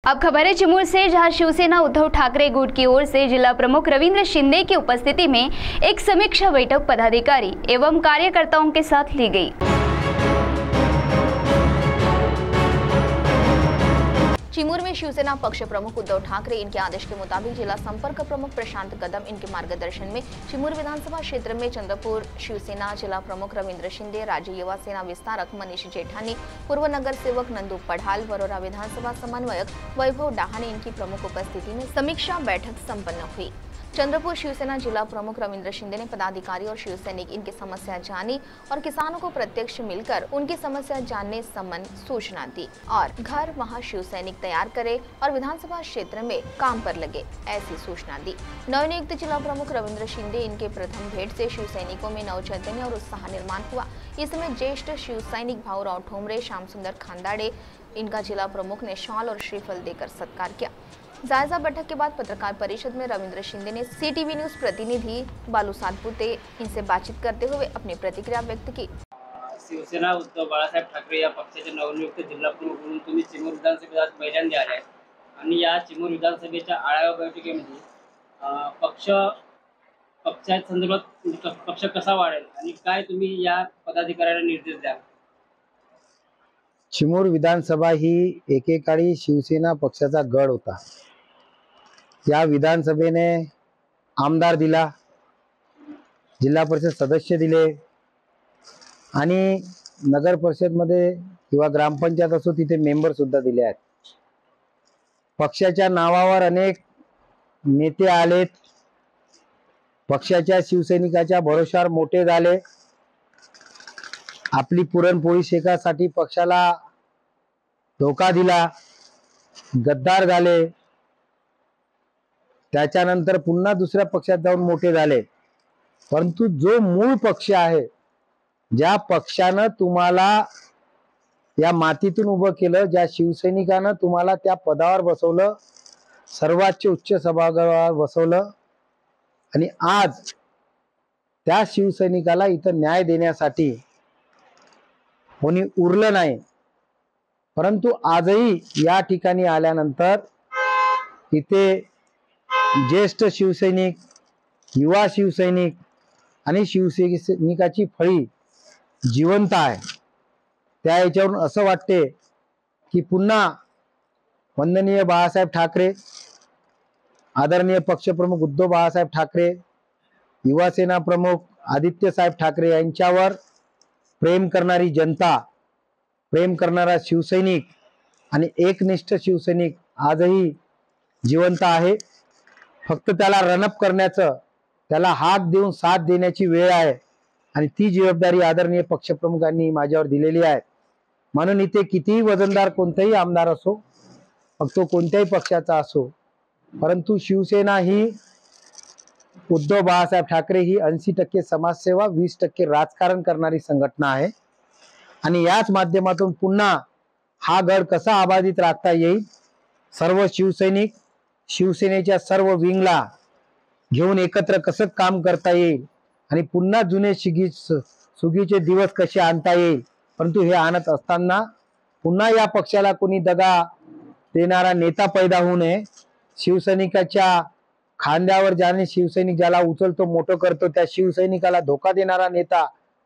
अब खबर है चिमूर से, जहां शिवसेना उद्धव ठाकरे गुट की ओर से जिला प्रमुख रविंद्र शिंदे की उपस्थिति में एक समीक्षा बैठक पदाधिकारी एवं कार्यकर्ताओं के साथ ली गई। चिमूर में शिवसेना पक्ष प्रमुख उद्धव ठाकरे इनके आदेश के मुताबिक जिला संपर्क प्रमुख प्रशांत कदम इनके मार्गदर्शन में चिमूर विधानसभा क्षेत्र में चंद्रपुर शिवसेना जिला प्रमुख रविंद्र शिंदे, राज्य युवा सेना विस्तारक मनीष जेठानी, पूर्व नगर सेवक नंदू पढ़ाल, वरोरा विधानसभा समन्वयक वैभव डाहाने इनकी प्रमुख उपस्थिति में समीक्षा बैठक संपन्न हुई। चंद्रपुर शिवसेना जिला प्रमुख रविंद्र शिंदे ने पदाधिकारी और शिव सैनिक इनकी समस्या जानी और किसानों को प्रत्यक्ष मिलकर उनकी समस्या जानने संबंध सूचना दी और घर वहां शिव सैनिक तैयार करे और विधानसभा क्षेत्र में काम पर लगे, ऐसी सूचना दी। नवनियुक्त जिला प्रमुख रविंद्र शिंदे इनके प्रथम भेंट से शिव सैनिकों में नव चैतन्य और उत्साह निर्माण हुआ। इस समय ज्येष्ठ शिव सैनिक भाऊराव ठोमरे, श्याम सुंदर खांदाड़े इनका जिला प्रमुख ने शॉल और श्रीफल देकर सत्कार किया। जायजा बैठक के बाद पत्रकार परिषद में रविंद्र शिंदे ने सीटीवी न्यूज प्रतिनिधि बालू सातपुते इनसे बातचीत करते हुए अपनी प्रतिक्रिया व्यक्त की। शिवसेना उद्धव बाळासाहेब ठाकरे या पक्षाचे नवनियुक्त जिल्हा प्रमुख म्हणून तुम्ही चिमूर विधानसभेत आज पहिल्यांदा आलाय आणि या चिमूर विधानसभेच्या आढावा बैठकीमध्ये पक्षाच्या संदर्भात पक्ष कसा वाढेल आणि काय तुम्ही या पदाधिकाऱ्यांना निर्देश द्याल? चिमूर विधानसभा ही एकेकाळी शिवसेना पक्षाचा गड होता। या विधानसभेने आमदार दिला, जिल्हा परिषद सदस्य दिले आणि नगर परिषद मध्ये किंवा ग्रामपंचायत असो तिथे मेंबर सुद्धा दिले आहेत। पक्षाच्या नावावर अनेक नेते आलेत, पक्षाच्या शिवसैनिकाच्या भरोशावर मोठे झाले, आपली पुरणपोळी शेकासाठी पक्षाला धोका दिला, गद्दार झाले, त्याच्यानंतर पुन्हा दुसऱ्या पक्षात जाऊन मोठे झाले। परंतु जो मूळ पक्ष आहे, ज्या पक्षानं तुम्हाला या मातीतून उभं केलं, ज्या शिवसैनिकानं तुम्हाला त्या पदावर बसवलं, सर्वोच्च उच्च सभागृहावर बसवलं आणि आज त्या शिवसैनिकाला इथं न्याय देण्यासाठी कोणी उरलं नाही। परंतु आजही या ठिकाणी आल्यानंतर इथे ज्येष्ठ शिवसैनिक, युवा शिवसैनिक आणि शिवसैनिकाची फळी जिवंत आहे। त्या याच्यावरून असं वाटते की पुन्हा वंदनीय बाळासाहेब ठाकरे, आदरणीय पक्षप्रमुख उद्धव बाळासाहेब ठाकरे, युवा सेना प्रमुख आदित्य साहेब ठाकरे यांच्यावर प्रेम करणारी जनता, प्रेम करणारा शिवसैनिक आणि एकनिष्ठ शिवसैनिक आजही जिवंत आहे। फक्त त्याला रणअप करण्याचं, त्याला हात देऊन साथ देण्याची वेळ आहे आणि ती जबाबदारी आदरणीय पक्षप्रमुखांनी माझ्यावर दिलेली आहे। म्हणून इथे कितीही वजनदार कोणताही आमदार असो, मग तो कोणत्याही पक्षाचा असो, परंतु शिवसेना ही उद्धव बाळासाहेब ठाकरे ही 80% समाजसेवा 20% राजकारण करणारी संघटना आहे आणि याच माध्यमातून पुन्हा हा गड कसा अबाधित राखता येईल, सर्व शिवसैनिक शिवसेनेच्या सर्व विंगला घेऊन एकत्र कसं काम करता येईल आणि पुन्हा जुने सुगीचे दिवस कसे आणता येईल। परंतु हे आणत असताना पुन्हा या पक्षाला कोणी दगा देणारा नेता पैदा होऊ नये। शिवसैनिकाच्या खांद्यावर ज्याने शिवसैनिक ज्याला उचलतो मोठं करतो, त्या शिवसैनिकाला धोका देणारा नेता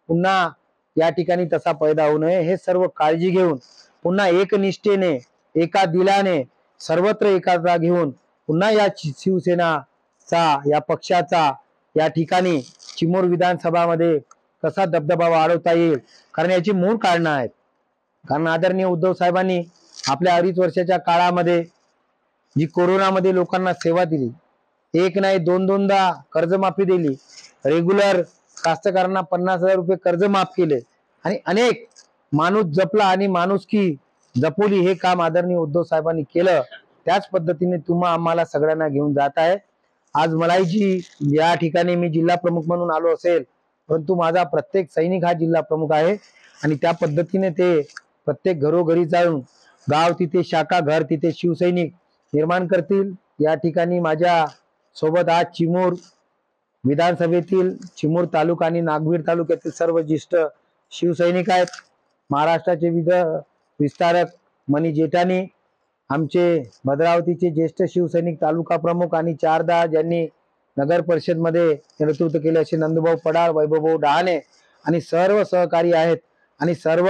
पुन्हा या ठिकाणी तसा पैदा होऊ नये, हे सर्व काळजी घेऊन पुन्हा एकनिष्ठेने, एका दिलाने, सर्वत्र एकाग्रता घेऊन पुन्हा या शिवसेनाचा, या पक्षाचा या ठिकाणी चिमूर विधानसभामध्ये कसा दबदबा वाढवता येईल, कारण याची मूळ कारणं आहेत। कारण आदरणीय उद्धव साहेबांनी आपल्या 2.5 वर्षाच्या काळामध्ये जी कोरोनामध्ये लोकांना सेवा दिली, एक नाही दोनदा कर्जमाफी दिली, रेग्युलर कास्तकारांना 50,000 रुपये कर्ज माफ केले आणि अनेक माणूस जपला आणि माणुसकी जपवली, हे काम आदरणीय उद्धव साहेबांनी केलं। त्याच पद्धतीने आम्हाला सगळ्यांना घेऊन जात आहे। आज मलाही जी या ठिकाणी मी जिल्हा प्रमुख म्हणून आलो असेल, परंतु माझा प्रत्येक सैनिक हा जिल्हा प्रमुख आहे आणि त्या पद्धतीने ते प्रत्येक घरोघरी जाऊन गाव तिथे शाखा, घर तिथे शिवसैनिक निर्माण करतील। या ठिकाणी माझ्या सोबत आज चिमूर विधानसभेतील चिमूर तालुका आणि नागवीर तालुक्यातील सर्व ज्येष्ठ शिवसैनिक आहेत। महाराष्ट्राचे विस्तारक मनीष जेठानी, आमचे भद्रावतीचे ज्येष्ठ शिवसैनिक तालुका प्रमुख आणि 4दा ज्यांनी नगर परिषद मध्ये नेतृत्व केले असे नंदूभाऊ पडाळ, वैभवभाऊ डहाणे आणि सर्व सहकारी आहेत आणि सर्व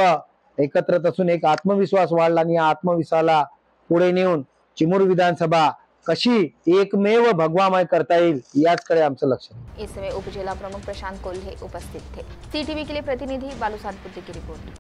एकत्रित असून एक आत्मविश्वास वाढला आणि या आत्मविश्वासाला पुढे नेऊन चिमूर विधानसभा कशी एकमेव भगवामय करता येईल याचकडे आमचं लक्ष आहे। इस समय उप जिला प्रमुख प्रशांत कोल्हे उपस्थित थे। CTV के लिए प्रतिनिधि बालू सातपुते की रिपोर्ट।